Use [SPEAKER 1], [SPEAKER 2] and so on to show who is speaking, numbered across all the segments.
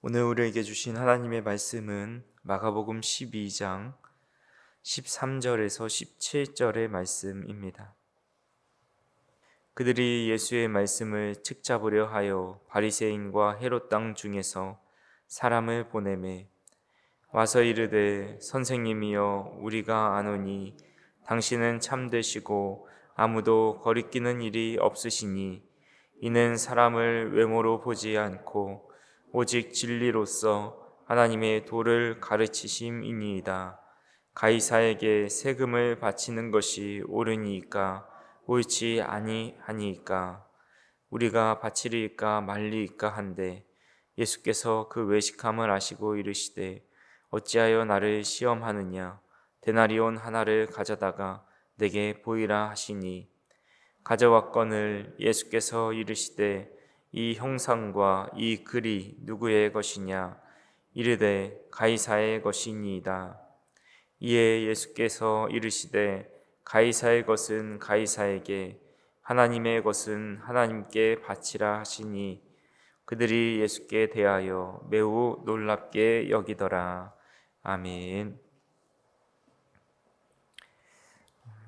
[SPEAKER 1] 오늘 우리에게 주신 하나님의 말씀은 마가복음 12장 13절에서 17절의 말씀입니다. 그들이 예수의 말씀을 측잡으려 하여 바리새인과 헤롯 땅 중에서 사람을 보내매 와서 이르되 선생님이여 우리가 아노니 당신은 참되시고 아무도 거리끼는 일이 없으시니 이는 사람을 외모로 보지 않고 오직 진리로서 하나님의 도를 가르치심이니이다. 가이사에게 세금을 바치는 것이 옳으니이까 옳지 아니하니이까 우리가 바치리이까 말리이까 한데 예수께서 그 외식함을 아시고 이르시되 어찌하여 나를 시험하느냐 데나리온 하나를 가져다가 내게 보이라 하시니 가져왔거늘 예수께서 이르시되 이 형상과 이 글이 누구의 것이냐 이르되 가이사의 것이니이다. 이에 예수께서 이르시되 가이사의 것은 가이사에게 하나님의 것은 하나님께 바치라 하시니 그들이 예수께 대하여 매우 놀랍게 여기더라. 아멘.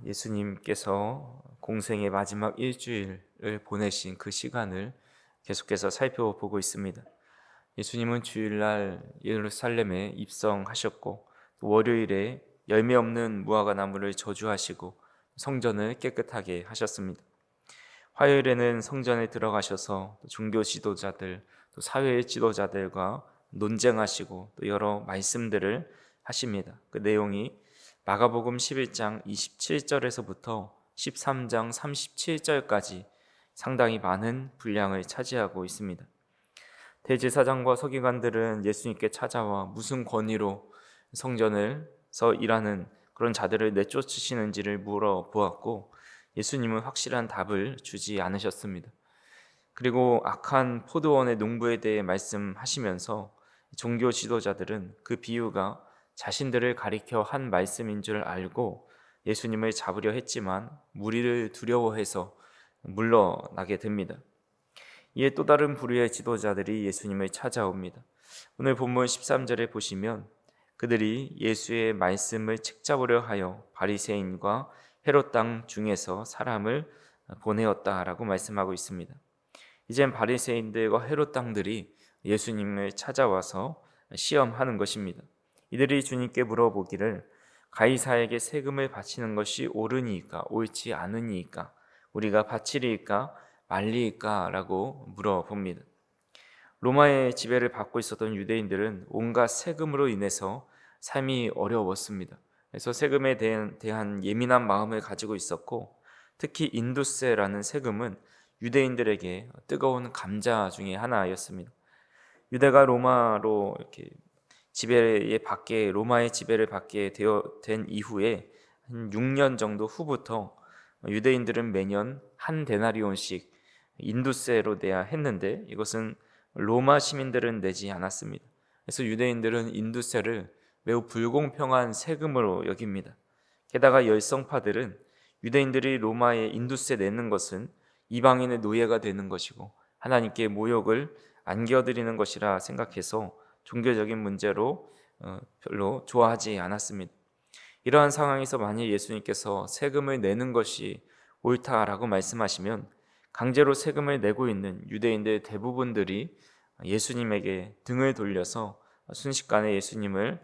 [SPEAKER 1] 예수님께서 공생의 마지막 일주일을 보내신 그 시간을 계속해서 살펴보고 있습니다. 예수님은 주일날 예루살렘에 입성하셨고 월요일에 열매 없는 무화과 나무를 저주하시고 성전을 깨끗하게 하셨습니다. 화요일에는 성전에 들어가셔서 종교 지도자들, 또 사회 지도자들과 논쟁하시고 또 여러 말씀들을 하십니다. 그 내용이 마가복음 11장 27절에서부터 13장 37절까지 상당히 많은 분량을 차지하고 있습니다. 대제사장과 서기관들은 예수님께 찾아와 무슨 권위로 성전에서 일하는 그런 자들을 내쫓으시는지를 물어보았고 예수님은 확실한 답을 주지 않으셨습니다. 그리고 악한 포도원의 농부에 대해 말씀하시면서 종교 지도자들은 그 비유가 자신들을 가리켜 한 말씀인 줄 알고 예수님을 잡으려 했지만 무리를 두려워해서 물러나게 됩니다. 이에 또 다른 부류의 지도자들이 예수님을 찾아옵니다. 오늘 본문 13절에 보시면 그들이 예수의 말씀을 책잡으려 하여 바리새인과 헤롯 땅 중에서 사람을 보내었다라고 말씀하고 있습니다. 이젠 바리새인들과 헤롯 땅들이 예수님을 찾아와서 시험하는 것입니다. 이들이 주님께 물어보기를 가이사에게 세금을 바치는 것이 옳으니까 옳지 않으니까 우리가 바치리이까 말리이까 라고 물어봅니다. 로마의 지배를 받고 있었던 유대인들은 온갖 세금으로 인해서 삶이 어려웠습니다. 그래서 세금에 대한 예민한 마음을 가지고 있었고 특히 인두세라는 세금은 유대인들에게 뜨거운 감자 중에 하나였습니다. 유대가 로마로 이렇게 로마의 지배를 받게 된 이후에 한 6년 정도 후부터 유대인들은 매년 한 데나리온씩 인두세로 내야 했는데 이것은 로마 시민들은 내지 않았습니다. 그래서 유대인들은 인두세를 매우 불공평한 세금으로 여깁니다. 게다가 열성파들은 유대인들이 로마에 인두세 내는 것은 이방인의 노예가 되는 것이고 하나님께 모욕을 안겨드리는 것이라 생각해서 종교적인 문제로 별로 좋아하지 않았습니다. 이러한 상황에서 만약 예수님께서 세금을 내는 것이 옳다라고 말씀하시면 강제로 세금을 내고 있는 유대인들 대부분들이 예수님에게 등을 돌려서 순식간에 예수님을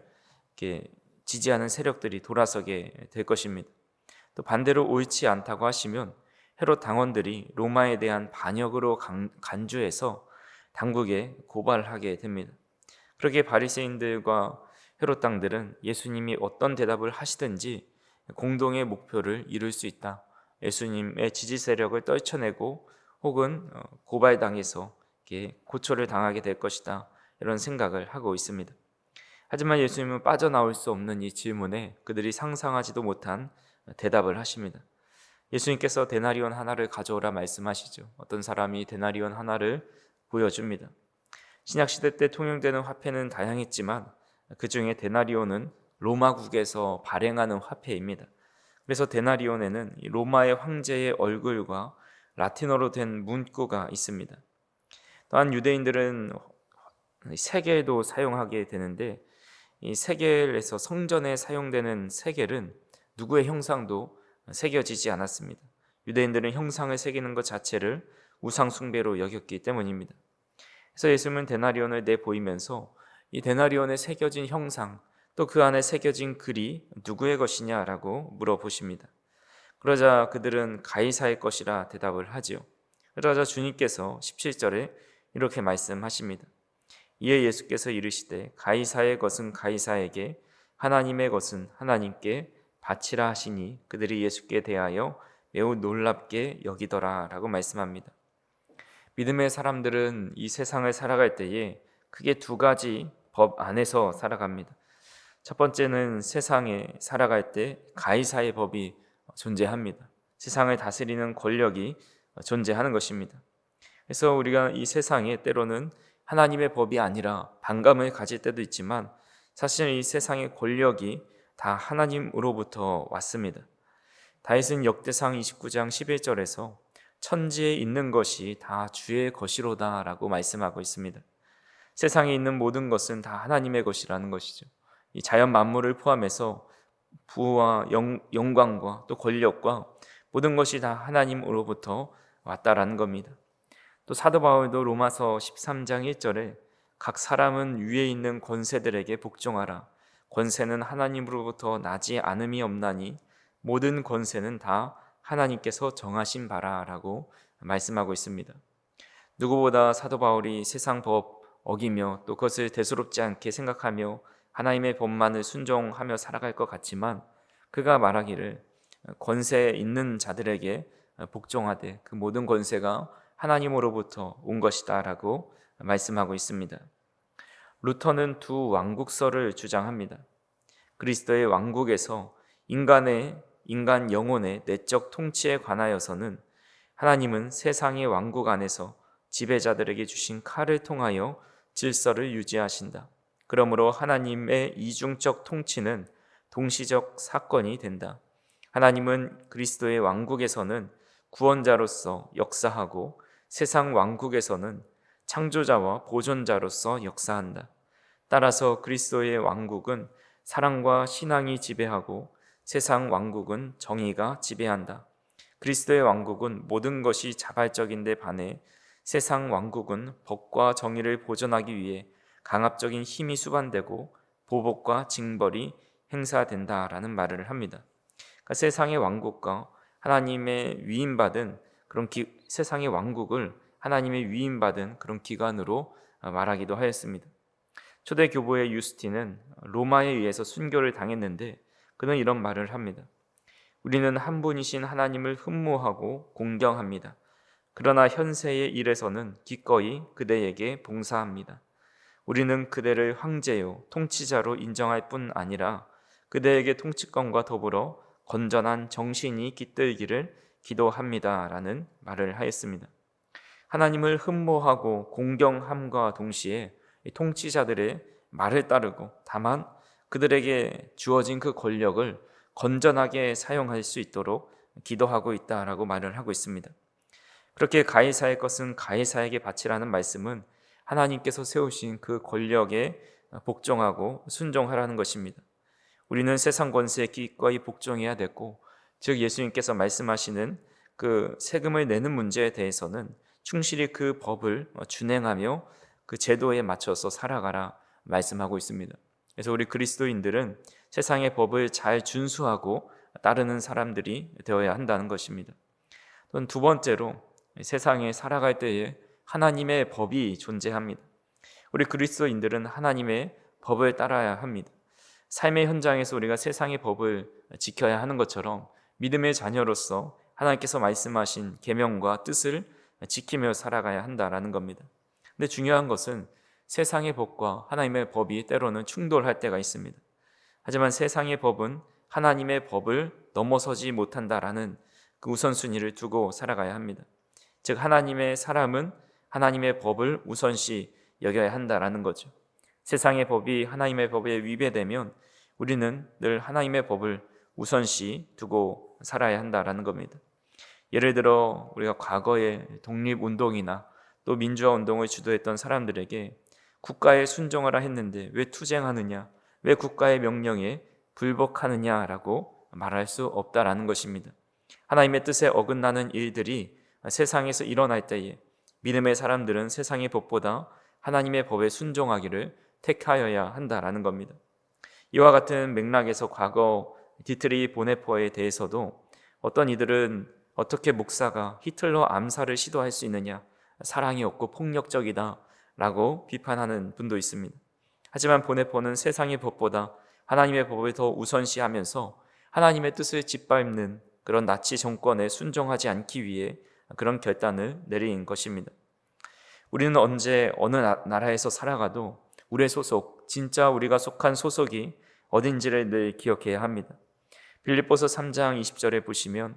[SPEAKER 1] 이렇게 지지하는 세력들이 돌아서게 될 것입니다. 또 반대로 옳지 않다고 하시면 헤롯 당원들이 로마에 대한 반역으로 간주해서 당국에 고발하게 됩니다. 그렇게 바리새인들과 헤롯 당들은 예수님이 어떤 대답을 하시든지 공동의 목표를 이룰 수 있다. 예수님의 지지 세력을 떨쳐내고 혹은 고발당해서 고초를 당하게 될 것이다. 이런 생각을 하고 있습니다. 하지만 예수님은 빠져나올 수 없는 이 질문에 그들이 상상하지도 못한 대답을 하십니다. 예수님께서 데나리온 하나를 가져오라 말씀하시죠. 어떤 사람이 데나리온 하나를 보여줍니다. 신약시대 때 통용되는 화폐는 다양했지만 그 중에 데나리온은 로마국에서 발행하는 화폐입니다. 그래서 데나리온에는 로마의 황제의 얼굴과 라틴어로 된 문구가 있습니다. 또한 유대인들은 세겔도 사용하게 되는데, 이 세겔에서 성전에 사용되는 세겔은 누구의 형상도 새겨지지 않았습니다. 유대인들은 형상을 새기는 것 자체를 우상 숭배로 여겼기 때문입니다. 그래서 예수님은 데나리온을 내보이면서 이 데나리온에 새겨진 형상, 또 그 안에 새겨진 글이 누구의 것이냐라고 물어보십니다. 그러자 그들은 가이사의 것이라 대답을 하지요. 그러자 주님께서 17절에 이렇게 말씀하십니다. 이에 예수께서 이르시되 가이사의 것은 가이사에게, 하나님의 것은 하나님께 바치라 하시니 그들이 예수께 대하여 매우 놀랍게 여기더라 라고 말씀합니다. 믿음의 사람들은 이 세상을 살아갈 때에 크게 두 가지 법 안에서 살아갑니다. 첫 번째는 세상에 살아갈 때 가이사의 법이 존재합니다. 세상을 다스리는 권력이 존재하는 것입니다. 그래서 우리가 이 세상에 때로는 하나님의 법이 아니라 반감을 가질 때도 있지만, 사실 이 세상의 권력이 다 하나님으로부터 왔습니다. 다윗은 역대상 29장 11절에서 천지에 있는 것이 다 주의 것이로다 라고 말씀하고 있습니다. 세상에 있는 모든 것은 다 하나님의 것이라는 것이죠. 이 자연 만물을 포함해서 부와 영광과 또 권력과 모든 것이 다 하나님으로부터 왔다라는 겁니다. 또 사도 바울도 로마서 13장 1절에 각 사람은 위에 있는 권세들에게 복종하라. 권세는 하나님으로부터 나지 않음이 없나니 모든 권세는 다 하나님께서 정하신 바라라고 말씀하고 있습니다. 누구보다 사도 바울이 세상 법 어기며 또 그것을 대수롭지 않게 생각하며 하나님의 법만을 순종하며 살아갈 것 같지만, 그가 말하기를 권세 있는 자들에게 복종하되 그 모든 권세가 하나님으로부터 온 것이다 라고 말씀하고 있습니다. 루터는 두 왕국설을 주장합니다. 그리스도의 왕국에서 인간 영혼의 내적 통치에 관하여서는 하나님은 세상의 왕국 안에서 지배자들에게 주신 칼을 통하여 질서를 유지하신다. 그러므로 하나님의 이중적 통치는 동시적 사건이 된다. 하나님은 그리스도의 왕국에서는 구원자로서 역사하고 세상 왕국에서는 창조자와 보존자로서 역사한다. 따라서 그리스도의 왕국은 사랑과 신앙이 지배하고 세상 왕국은 정의가 지배한다. 그리스도의 왕국은 모든 것이 자발적인데 반해 세상 왕국은 법과 정의를 보존하기 위해 강압적인 힘이 수반되고 보복과 징벌이 행사된다라는 말을 합니다. 그러니까 세상의 왕국과 하나님의 위임받은 세상의 왕국을 하나님의 위임받은 그런 기관으로 말하기도 하였습니다. 초대 교보의 유스틴은 로마에 의해서 순교를 당했는데 그는 이런 말을 합니다. 우리는 한 분이신 하나님을 흠모하고 공경합니다. 그러나 현세의 일에서는 기꺼이 그대에게 봉사합니다. 우리는 그대를 황제요 통치자로 인정할 뿐 아니라 그대에게 통치권과 더불어 건전한 정신이 깃들기를 기도합니다 라는 말을 하였습니다. 하나님을 흠모하고 공경함과 동시에 통치자들의 말을 따르고 다만 그들에게 주어진 그 권력을 건전하게 사용할 수 있도록 기도하고 있다라고 말을 하고 있습니다. 그렇게 가이사의 것은 가이사에게 바치라는 말씀은 하나님께서 세우신 그 권력에 복종하고 순종하라는 것입니다. 우리는 세상 권세에 기꺼이 복종해야 됐고, 즉 예수님께서 말씀하시는 그 세금을 내는 문제에 대해서는 충실히 그 법을 준행하며 그 제도에 맞춰서 살아가라 말씀하고 있습니다. 그래서 우리 그리스도인들은 세상의 법을 잘 준수하고 따르는 사람들이 되어야 한다는 것입니다. 또는 두 번째로 세상에 살아갈 때에 하나님의 법이 존재합니다. 우리 그리스도인들은 하나님의 법을 따라야 합니다. 삶의 현장에서 우리가 세상의 법을 지켜야 하는 것처럼 믿음의 자녀로서 하나님께서 말씀하신 계명과 뜻을 지키며 살아가야 한다라는 겁니다. 근데 중요한 것은 세상의 법과 하나님의 법이 때로는 충돌할 때가 있습니다. 하지만 세상의 법은 하나님의 법을 넘어서지 못한다라는 그 우선순위를 두고 살아가야 합니다. 즉 하나님의 사람은 하나님의 법을 우선시 여겨야 한다라는 거죠. 세상의 법이 하나님의 법에 위배되면 우리는 늘 하나님의 법을 우선시 두고 살아야 한다라는 겁니다. 예를 들어 우리가 과거에 독립운동이나 또 민주화 운동을 주도했던 사람들에게 국가에 순종하라 했는데 왜 투쟁하느냐, 왜 국가의 명령에 불복하느냐라고 말할 수 없다라는 것입니다. 하나님의 뜻에 어긋나는 일들이 세상에서 일어날 때에 믿음의 사람들은 세상의 법보다 하나님의 법에 순종하기를 택하여야 한다라는 겁니다. 이와 같은 맥락에서 과거 디트리 보네퍼에 대해서도 어떤 이들은 어떻게 목사가 히틀러 암살을 시도할 수 있느냐, 사랑이 없고 폭력적이다 라고 비판하는 분도 있습니다. 하지만 보네퍼는 세상의 법보다 하나님의 법을 더 우선시하면서 하나님의 뜻을 짓밟는 그런 나치 정권에 순종하지 않기 위해 그런 결단을 내린 것입니다. 우리는 언제 어느 나라에서 살아가도 우리의 소속, 진짜 우리가 속한 소속이 어딘지를 늘 기억해야 합니다. 빌립보서 3장 20절에 보시면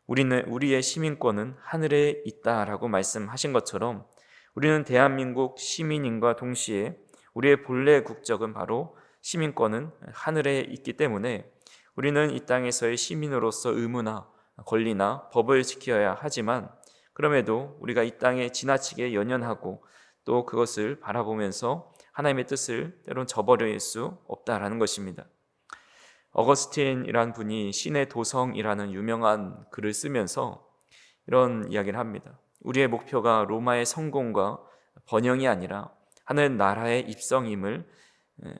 [SPEAKER 1] 우리의 시민권은 하늘에 있다라고 말씀하신 것처럼 우리는 대한민국 시민인과 동시에 우리의 본래 국적은 바로 시민권은 하늘에 있기 때문에 우리는 이 땅에서의 시민으로서 의무나 권리나 법을 지켜야 하지만 그럼에도 우리가 이 땅에 지나치게 연연하고 또 그것을 바라보면서 하나님의 뜻을 때론 저버릴 수 없다라는 것입니다. 어거스틴이라는 분이 신의 도성이라는 유명한 글을 쓰면서 이런 이야기를 합니다. 우리의 목표가 로마의 성공과 번영이 아니라 하늘나라의 입성임을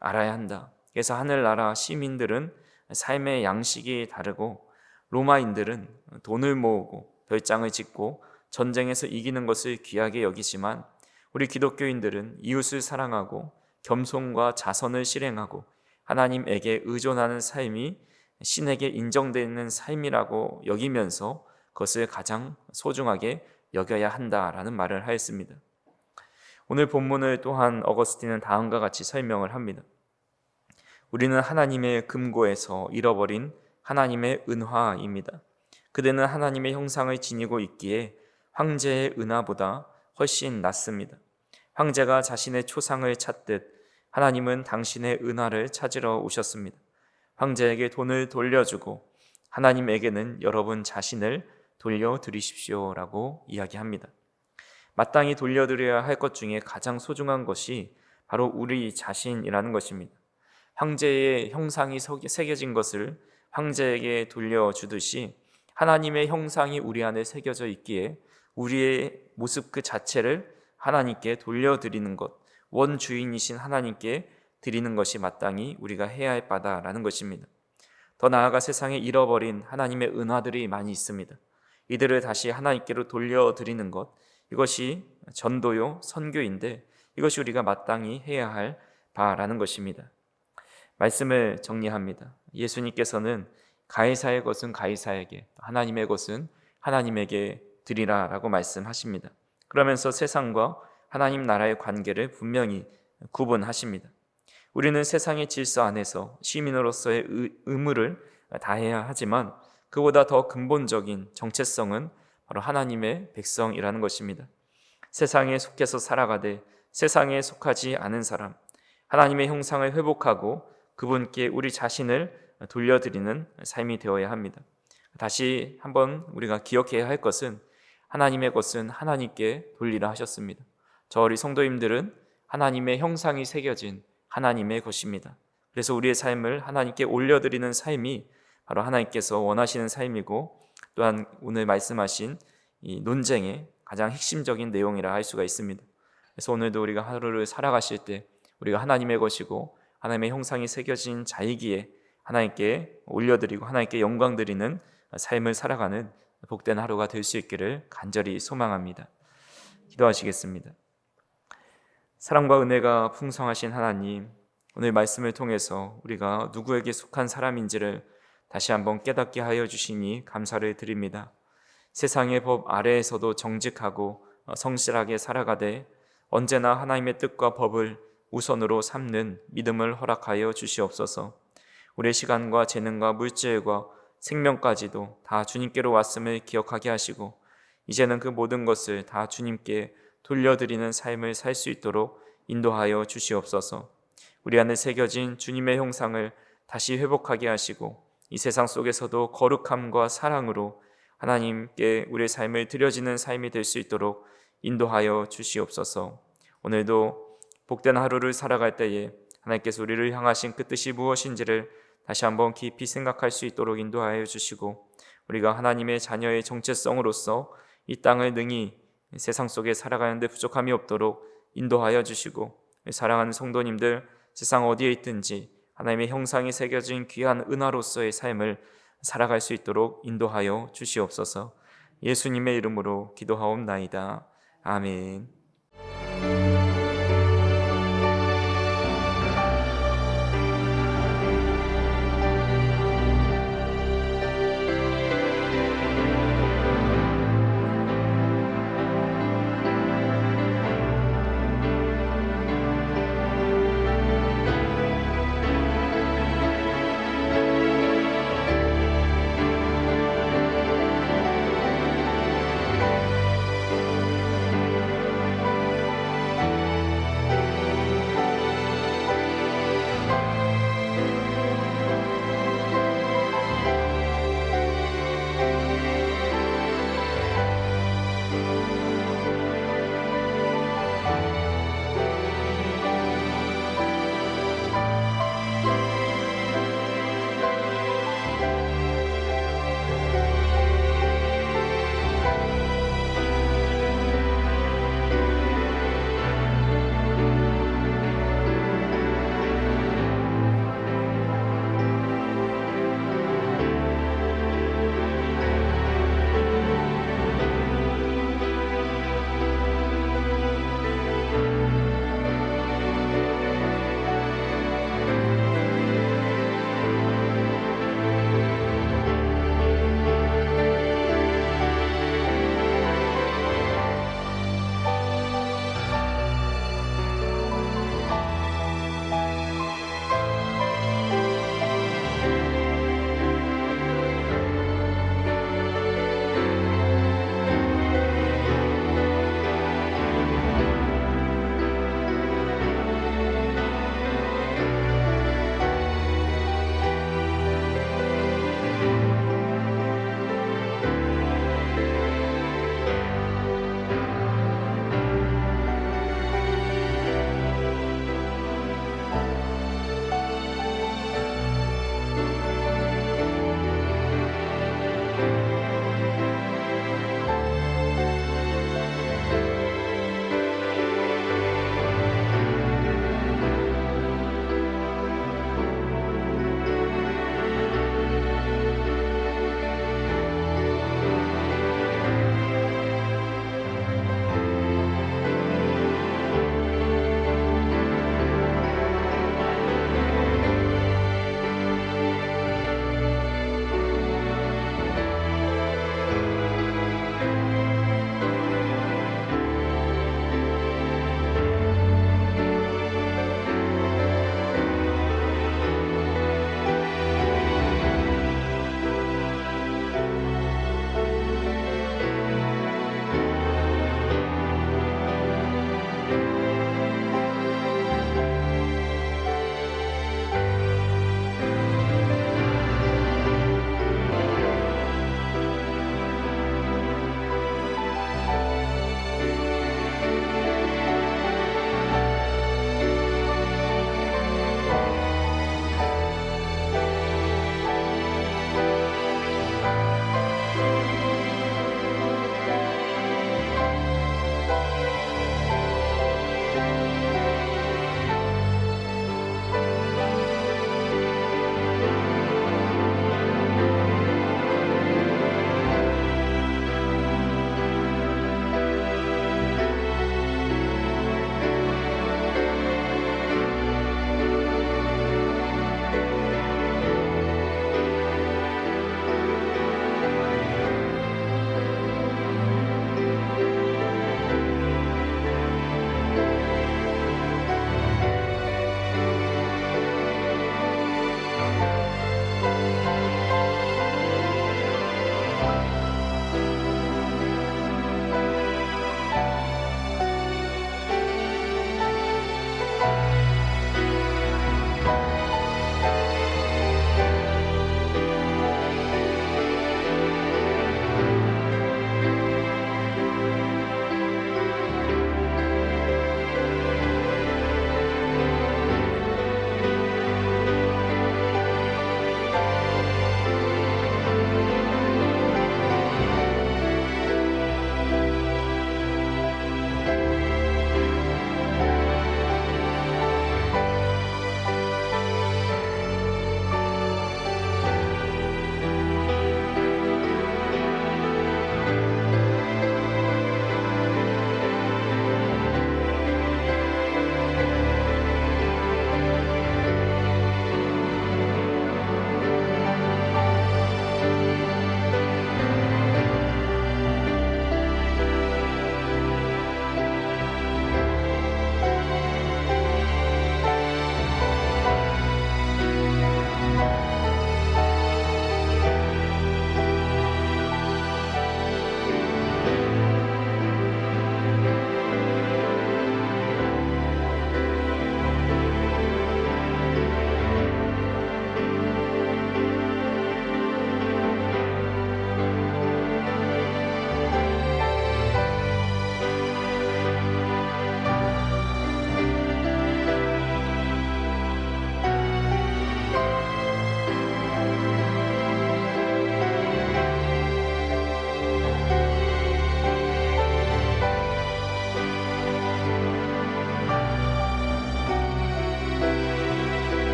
[SPEAKER 1] 알아야 한다. 그래서 하늘나라 시민들은 삶의 양식이 다르고 로마인들은 돈을 모으고 별장을 짓고 전쟁에서 이기는 것을 귀하게 여기지만 우리 기독교인들은 이웃을 사랑하고 겸손과 자선을 실행하고 하나님에게 의존하는 삶이 신에게 인정되는 삶이라고 여기면서 그것을 가장 소중하게 여겨야 한다라는 말을 하였습니다. 오늘 본문을 또한 어거스틴은 다음과 같이 설명을 합니다. 우리는 하나님의 금고에서 잃어버린 하나님의 은화입니다. 그대는 하나님의 형상을 지니고 있기에 황제의 은화보다 훨씬 낫습니다. 황제가 자신의 초상을 찾듯 하나님은 당신의 은화를 찾으러 오셨습니다. 황제에게 돈을 돌려주고 하나님에게는 여러분 자신을 돌려드리십시오라고 이야기합니다. 마땅히 돌려드려야 할 것 중에 가장 소중한 것이 바로 우리 자신이라는 것입니다. 황제의 형상이 새겨진 것을 황제에게 돌려주듯이 하나님의 형상이 우리 안에 새겨져 있기에 우리의 모습 그 자체를 하나님께 돌려드리는 것, 원주인이신 하나님께 드리는 것이 마땅히 우리가 해야 할 바다라는 것입니다. 더 나아가 세상에 잃어버린 하나님의 은화들이 많이 있습니다. 이들을 다시 하나님께로 돌려드리는 것, 이것이 전도요 선교인데 이것이 우리가 마땅히 해야 할 바라는 것입니다. 말씀을 정리합니다. 예수님께서는 가이사의 것은 가이사에게, 하나님의 것은 하나님에게 드리라라고 말씀하십니다. 그러면서 세상과 하나님 나라의 관계를 분명히 구분하십니다. 우리는 세상의 질서 안에서 시민으로서의 의무를 다해야 하지만 그보다 더 근본적인 정체성은 바로 하나님의 백성이라는 것입니다. 세상에 속해서 살아가되 세상에 속하지 않은 사람, 하나님의 형상을 회복하고 그분께 우리 자신을 돌려드리는 삶이 되어야 합니다. 다시 한번 우리가 기억해야 할 것은 하나님의 것은 하나님께 돌리라 하셨습니다. 저 우리 성도님들은 하나님의 형상이 새겨진 하나님의 것입니다. 그래서 우리의 삶을 하나님께 올려드리는 삶이 바로 하나님께서 원하시는 삶이고 또한 오늘 말씀하신 이 논쟁의 가장 핵심적인 내용이라 할 수가 있습니다. 그래서 오늘도 우리가 하루를 살아가실 때 우리가 하나님의 것이고 하나님의 형상이 새겨진 자이기에 하나님께 올려드리고 하나님께 영광 드리는 삶을 살아가는 복된 하루가 될 수 있기를 간절히 소망합니다. 기도하시겠습니다. 사랑과 은혜가 풍성하신 하나님, 오늘 말씀을 통해서 우리가 누구에게 속한 사람인지를 다시 한번 깨닫게 하여 주시니 감사를 드립니다. 세상의 법 아래에서도 정직하고 성실하게 살아가되 언제나 하나님의 뜻과 법을 우선으로 삼는 믿음을 허락하여 주시옵소서. 우리의 시간과 재능과 물질과 생명까지도 다 주님께로 왔음을 기억하게 하시고 이제는 그 모든 것을 다 주님께 돌려드리는 삶을 살 수 있도록 인도하여 주시옵소서. 우리 안에 새겨진 주님의 형상을 다시 회복하게 하시고 이 세상 속에서도 거룩함과 사랑으로 하나님께 우리의 삶을 드려지는 삶이 될 수 있도록 인도하여 주시옵소서. 오늘도 복된 하루를 살아갈 때에 하나님께서 우리를 향하신 그 뜻이 무엇인지를 다시 한번 깊이 생각할 수 있도록 인도하여 주시고, 우리가 하나님의 자녀의 정체성으로서 이 땅을 능히 세상 속에 살아가는 데 부족함이 없도록 인도하여 주시고, 사랑하는 성도님들 세상 어디에 있든지 하나님의 형상이 새겨진 귀한 은하로서의 삶을 살아갈 수 있도록 인도하여 주시옵소서. 예수님의 이름으로 기도하옵나이다. 아멘.